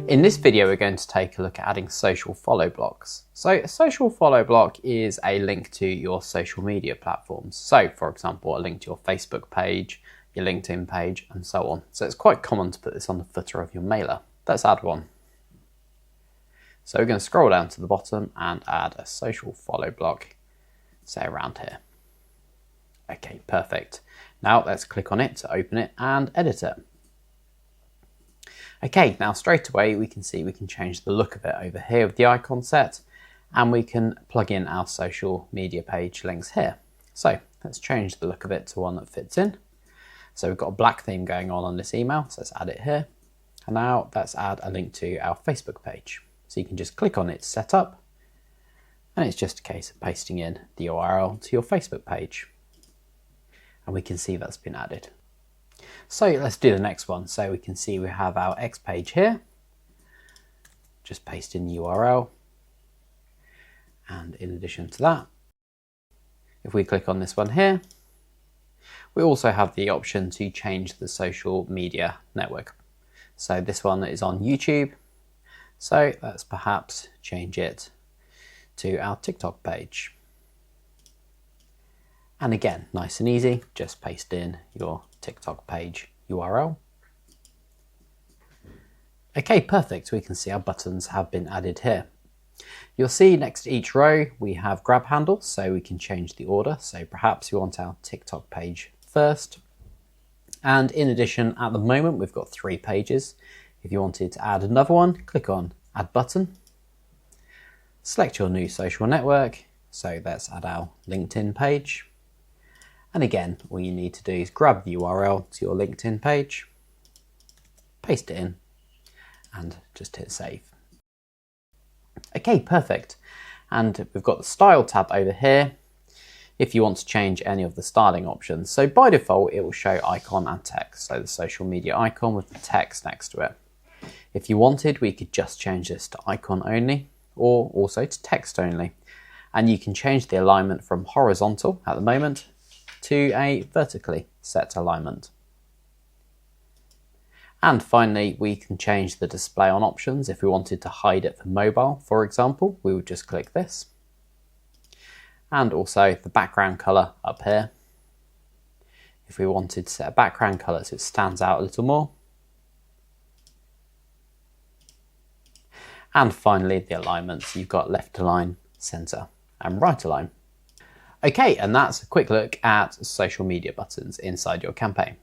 In this video, we're going to take a look at adding social follow blocks. So a social follow block is a link to your social media platforms. So for example, a link to your Facebook page, your LinkedIn page, and so on. So it's quite common to put this on the footer of your mailer. Let's add one. So we're going to scroll down to the bottom and add a social follow block, say around here. Okay, perfect. Now let's click on it to open it and edit it. Okay, now straight away we can see we can change the look of it over here with the icon set, and we can plug in our social media page links here. So let's change the look of it to one that fits in. So we've got a black theme going on this email, so let's add it here. And now let's add a link to our Facebook page. So you can just click on it to set up, and it's just a case of pasting in the URL to your Facebook page. And we can see that's been added. So let's do the next one. So we can see we have our X page here. Just paste in the URL. And in addition to that, if we click on this one here, we also have the option to change the social media network. So this one is on YouTube. So let's perhaps change it to our TikTok page. And again, nice and easy, just paste in your TikTok page URL. Okay, perfect. We can see our buttons have been added here. You'll see next to each row we have grab handles, so we can change the order. So perhaps we want our TikTok page first. And in addition, at the moment we've got 3 pages. If you wanted to add another one, click on Add Button. Select your new social network. So let's add our LinkedIn page. And again, all you need to do is grab the URL to your LinkedIn page, paste it in, and just hit save. Okay, perfect. And we've got the style tab over here if you want to change any of the styling options. So by default, it will show icon and text, so the social media icon with the text next to it. If you wanted, we could just change this to icon only, or also to text only. And you can change the alignment from horizontal at the moment to a vertically set alignment. And finally, we can change the display on options. If we wanted to hide it for mobile, for example, we would just click this. And also the background color up here. If we wanted to set a background color so it stands out a little more. And finally, the alignments. You've got left align, center, and right align. Okay, and that's a quick look at social media buttons inside your campaign.